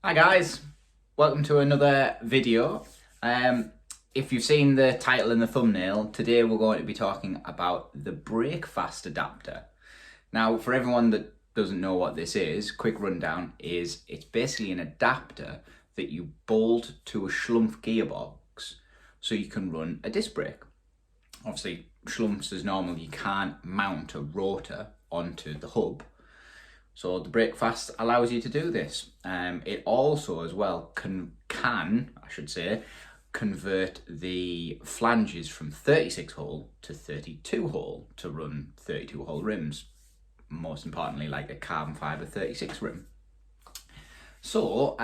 Hi guys, welcome to another video. If you've seen the title and the thumbnail, today we're going to be talking about the BrakeFast adapter. Now, for everyone that doesn't know what this is, quick rundown is it's basically an adapter that you bolt to a Schlumpf gearbox so you can run a disc brake. Obviously, Schlumpf's is normal, you can't mount a rotor onto the hub. So the BrakeFast allows you to do this. It also as well can convert the flanges from 36 hole to 32 hole to run 32 hole rims. Most importantly, like a carbon fiber 36 rim. So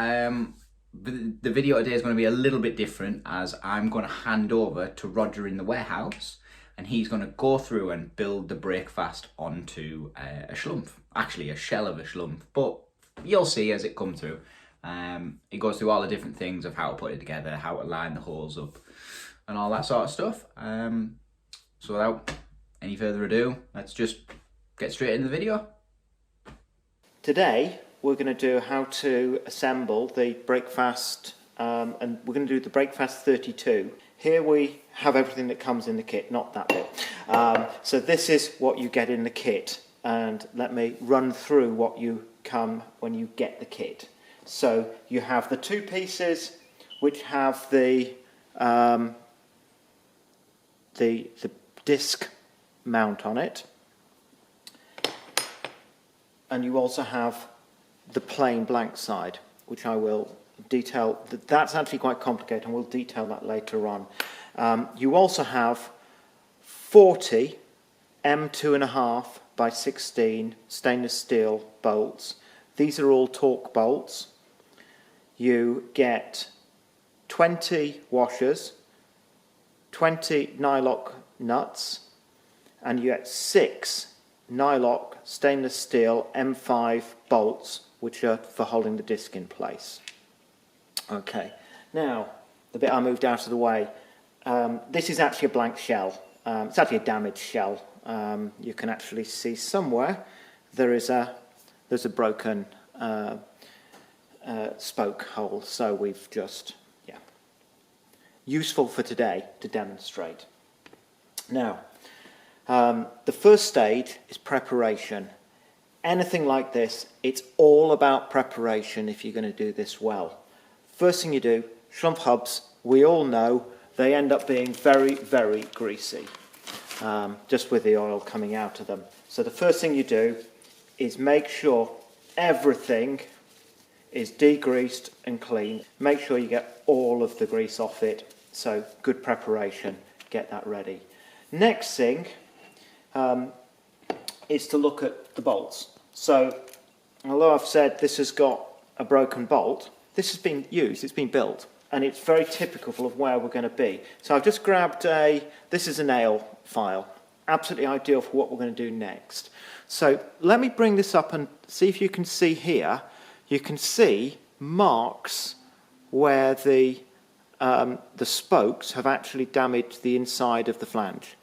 the video today is going to be a little bit different, as I'm going to hand over to Roger in the warehouse, and he's going to go through and build the BrakeFast onto a Schlumpf, actually a shell of a Schlumpf, but you'll see as it comes through. It goes through all the different things of how to put it together, how to line the holes up, and all that sort of stuff. So without any further ado, let's just get straight into the video. Today we're going to do how to assemble the BrakeFast, and we're going to do the BrakeFast 32. Here we have everything that comes in the kit, not that bit. So this is what you get in the kit, and let me run through what you come when you get the kit. So you have the two pieces which have the disc mount on it, and you also have the plain blank side, which I will detail. That's actually quite complicated, and we'll detail that later on. You also have 40 M2.5 by 16 stainless steel bolts. These are all torque bolts. You get 20 washers, 20 nylock nuts, and you get 6 nylock stainless steel M5 bolts, which are for holding the disc in place. Okay, now the bit I moved out of the way. This is actually a blank shell. It's actually a damaged shell. You can actually see somewhere there's a broken spoke hole. So we've just, useful for today to demonstrate. Now, the first stage is preparation. Anything like this, it's all about preparation if you're going to do this well. First thing you do, Schlumpf hubs, we all know, they end up being very, very greasy, just with the oil coming out of them. So the first thing you do is make sure everything is degreased and clean. Make sure you get all of the grease off it. So good preparation, get that ready. Next thing is to look at the bolts. So although I've said this has got a broken bolt, this has been used, it's been built, and it's very typical of where we're going to be. So I've just grabbed this is a nail file, absolutely ideal for what we're going to do next. So let me bring this up and see if you can see here. You can see marks where the spokes have actually damaged the inside of the flange.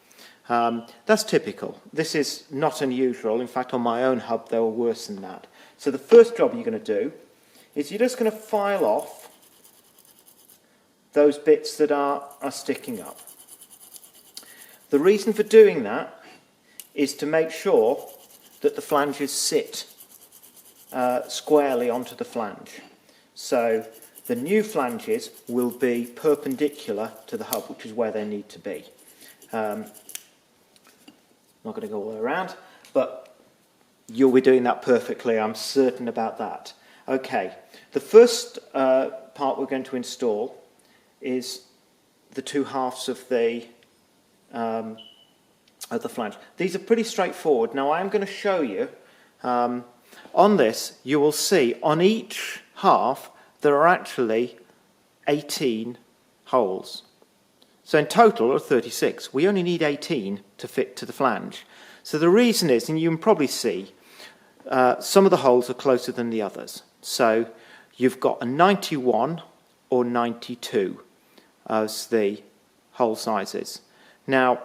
That's typical. This is not unusual. In fact, on my own hub, they were worse than that. So the first job you're going to do is you're just going to file off those bits that are sticking up. The reason for doing that is to make sure that the flanges sit squarely onto the flange. So the new flanges will be perpendicular to the hub, which is where they need to be. Not going to go all the way around, but you'll be doing that perfectly, I'm certain about that. Okay, the first part we're going to install is the two halves of the flange. These are pretty straightforward. Now I'm going to show you, on this you will see on each half there are actually 18 holes. So in total are 36. We only need 18 to fit to the flange. So the reason is, and you can probably see, some of the holes are closer than the others. So you've got a 91 or 92 as the hole sizes. Now,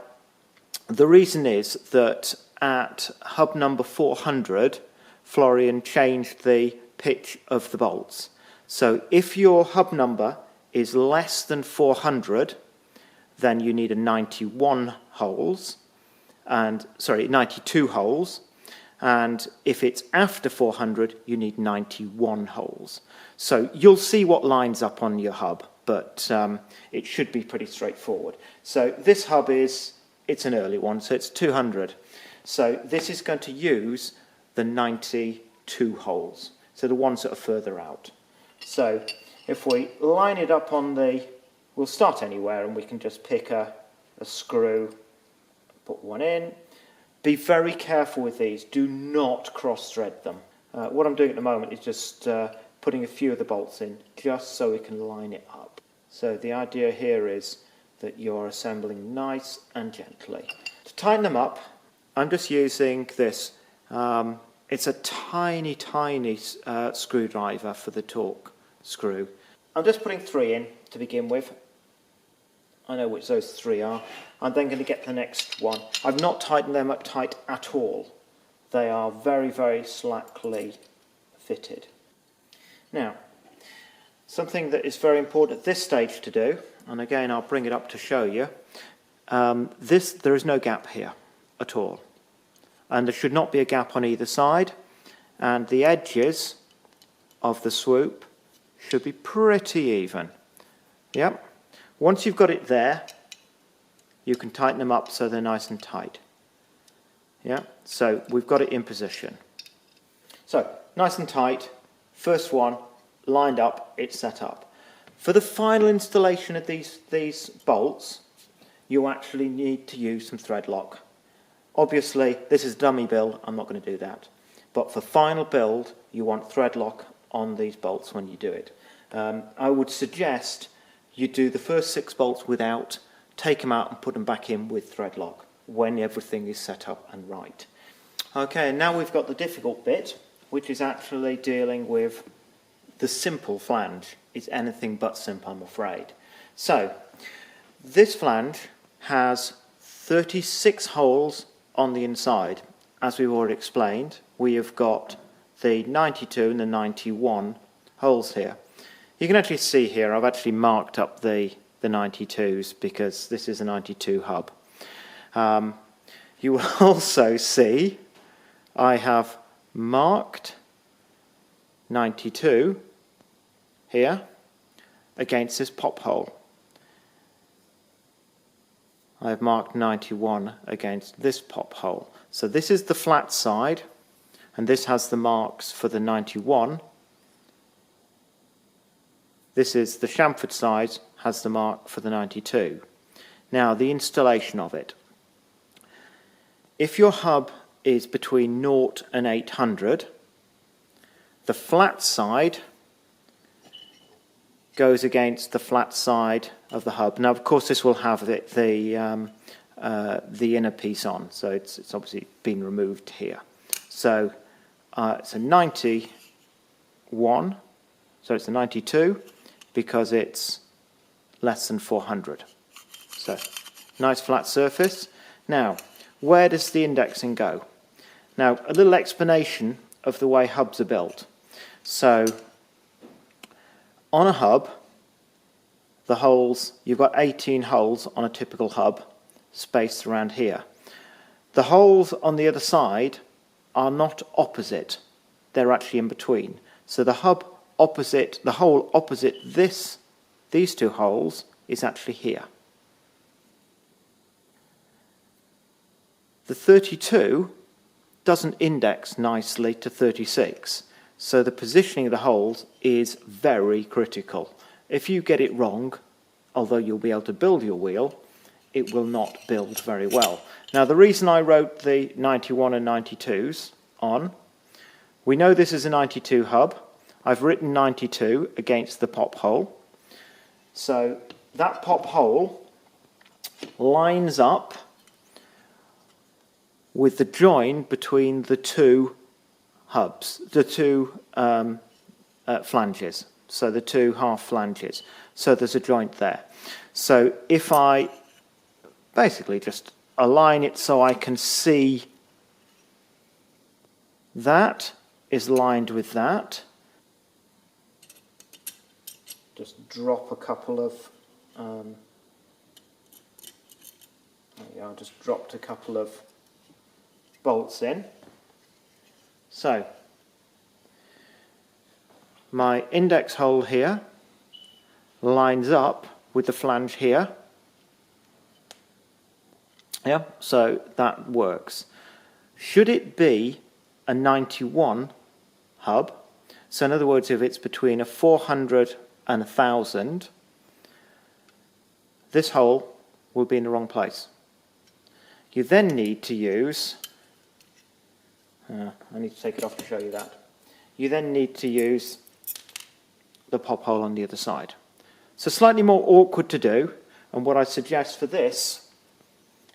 the reason is that at hub number 400, Florian changed the pitch of the bolts. So if your hub number is less than 400, then you need a 92 holes, and if it's after 400, you need 91 holes. So you'll see what lines up on your hub, but it should be pretty straightforward. So this hub it's an early one, so it's 200. So this is going to use the 92 holes, so the ones that are further out. So if we line it up on we'll start anywhere, and we can just pick a screw, put one in. Be very careful with these. Do not cross-thread them. What I'm doing at the moment is just putting a few of the bolts in, just so we can line it up. So the idea here is that you're assembling nice and gently. To tighten them up, I'm just using this. It's a tiny, tiny screwdriver for the torque screw. I'm just putting 3 in to begin with. I know which those 3 are. I'm then going to get the next one. I've not tightened them up tight at all. They are very, very slackly fitted. Now, something that is very important at this stage to do, and again I'll bring it up to show you, there is no gap here at all. And there should not be a gap on either side, and the edges of the swoop should be pretty even. Yep. Once you've got it there, you can tighten them up so they're nice and tight. Yeah, so we've got it in position. So, nice and tight, first one, lined up, it's set up. For the final installation of these bolts, you actually need to use some thread lock. Obviously, this is a dummy build, I'm not going to do that. But for final build, you want thread lock on these bolts when you do it. I would suggest you do the first 6 bolts without, take them out and put them back in with thread lock when everything is set up and right. Okay, and now we've got the difficult bit, which is actually dealing with the simple flange. It's anything but simple, I'm afraid. So, this flange has 36 holes on the inside. As we've already explained, we have got the 92 and the 91 holes here. You can actually see here, I've actually marked up the 92s because this is a 92 hub. You will also see I have marked 92 here against this pop hole. I have marked 91 against this pop hole. So this is the flat side, and this has the marks for the 91. This is the chamfered side, has the mark for the 92. Now, the installation of it. If your hub is between 0 and 800, the flat side goes against the flat side of the hub. Now, of course, this will have the inner piece on, so it's obviously been removed here. So it's a 91, so it's a 92 because it's less than 400. So nice flat surface. Now, where does the indexing go? Now, a little explanation of the way hubs are built. So on a hub, the holes, you've got 18 holes on a typical hub spaced around here. The holes on the other side are not opposite, they're actually in between. So the hole opposite these 2 holes is actually here. The 32 doesn't index nicely to 36, so the positioning of the holes is very critical. If you get it wrong, although you'll be able to build your wheel, it will not build very well. Now, the reason I wrote the 91 and 92s on, we know this is a 92 hub. I've written 92 against the pop hole. So that pop hole lines up with the join between the 2 hubs, the 2 flanges, so the 2 half flanges. So there's a joint there. So if I basically just align it so I can see that is lined with that, just drop a couple of I just dropped a couple of bolts in. So my index hole here lines up with the flange here. Yeah, so that works. Should it be a 91 hub, so in other words, if it's between a 400 and 1000, this hole will be in the wrong place. You then need to use, I need to take it off to show you that. You then need to use the pop hole on the other side. So slightly more awkward to do, and what I suggest for this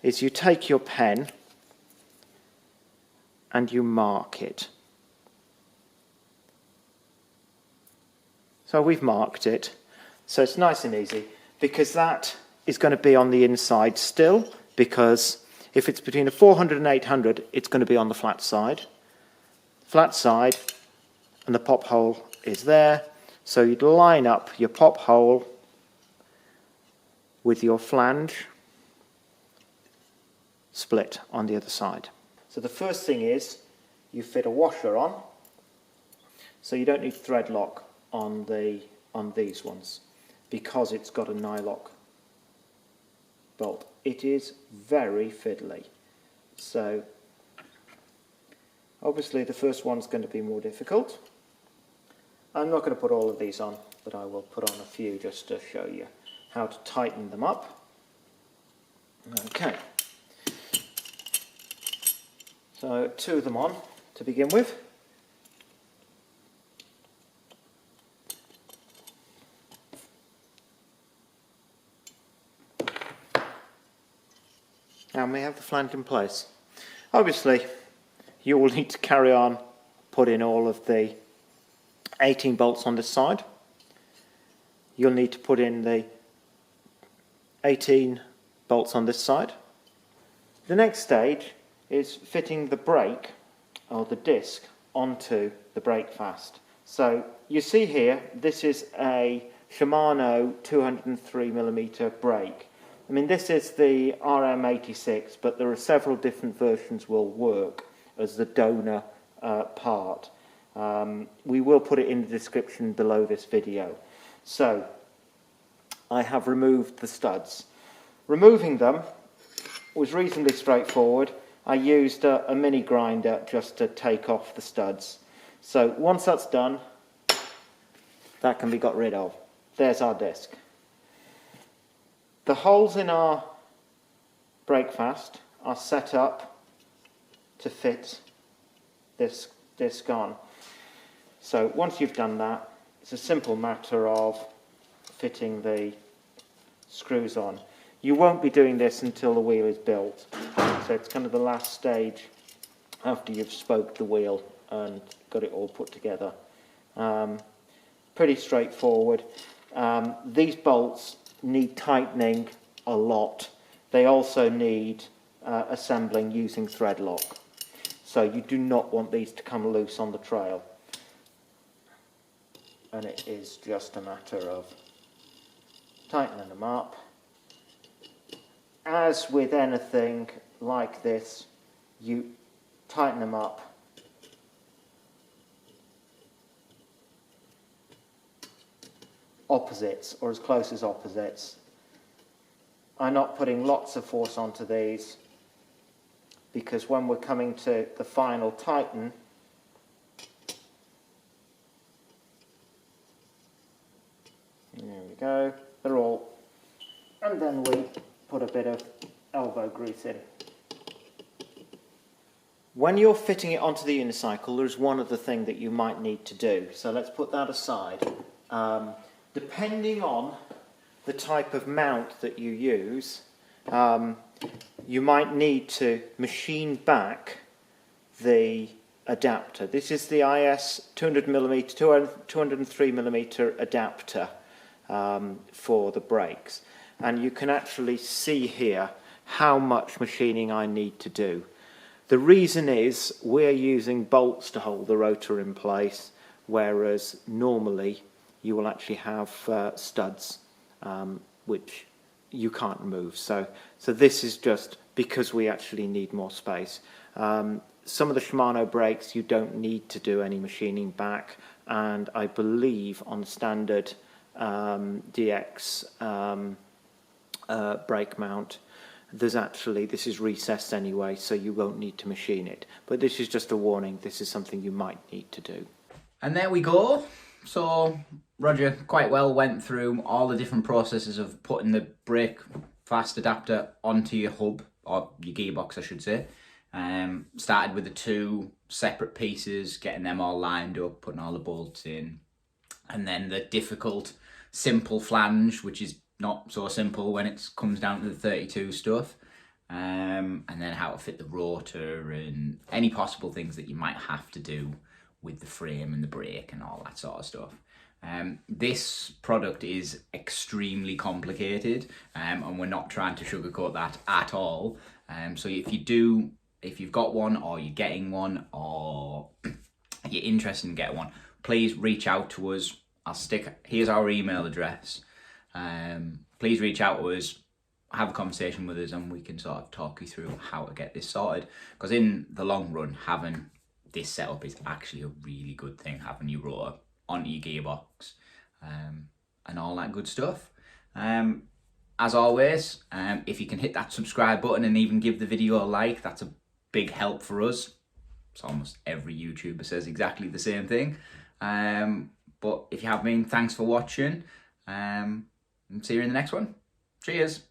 is you take your pen and you mark it. So we've marked it, so it's nice and easy, because that is going to be on the inside still, because if it's between a 400 and 800, it's going to be on the flat side, and the pop hole is there. So you'd line up your pop hole with your flange split on the other side. So the first thing is you fit a washer on, so you don't need thread lock on these ones because it's got a nylock bolt. It is very fiddly. So obviously the first one's going to be more difficult. I'm not going to put all of these on, but I will put on a few just to show you how to tighten them up. Okay. So 2 of them on to begin with. And we have the flange in place. Obviously, you will need to carry on putting all of the 18 bolts on this side. You'll need to put in the 18 bolts on this side. The next stage is fitting the brake or the disc onto the BrakeFast. So you see here, this is a Shimano 203mm brake. I mean, this is the RM86, but there are several different versions will work as the donor part. We will put it in the description below this video. So I have removed the studs. Removing them was reasonably straightforward. I used a mini grinder just to take off the studs. So once that's done, that can be got rid of. There's our disc. The holes in our BrakeFast are set up to fit this disc on. So once you've done that, it's a simple matter of fitting the screws on. You won't be doing this until the wheel is built. So it's kind of the last stage after you've spoked the wheel and got it all put together. Pretty straightforward. These bolts need tightening a lot. They also need assembling using thread lock. So you do not want these to come loose on the trail. And it is just a matter of tightening them up. As with anything like this, you tighten them up opposites, or as close as opposites. I'm not putting lots of force onto these because when we're coming to the final tighten, there we go, they're all, and then we put a bit of elbow grease in. When you're fitting it onto the unicycle, there's one other thing that you might need to do, so let's put that aside. Depending on the type of mount that you use, you might need to machine back the adapter. This is the IS 203mm adapter for the brakes, and you can actually see here how much machining I need to do. The reason is we're using bolts to hold the rotor in place, whereas normally you will actually have studs which you can't remove. So this is just because we actually need more space. Some of the Shimano brakes you don't need to do any machining back, and I believe on standard DX brake mount, this is recessed anyway, so you won't need to machine it. But this is just a warning, this is something you might need to do. And there we go. So Roger quite well went through all the different processes of putting the BrakeFast adapter onto your hub, or your gearbox I should say. Started with the two separate pieces, getting them all lined up, putting all the bolts in, and then the difficult simple flange, which is not so simple when it comes down to the 32 stuff, and then how to fit the rotor and any possible things that you might have to do with the frame and the brake and all that sort of stuff. This product is extremely complicated, and we're not trying to sugarcoat that at all. So if you've got one, or you're getting one, or you're interested in getting one, please reach out to us. Here's our email address. Please reach out to us, have a conversation with us, and we can sort of talk you through how to get this sorted. Because in the long run, having this setup is actually a really good thing, having your rotor onto your gearbox, and all that good stuff. As always, if you can hit that subscribe button and even give the video a like, that's a big help for us. It's almost every YouTuber says exactly the same thing. But if you have been, thanks for watching. And see you in the next one. Cheers.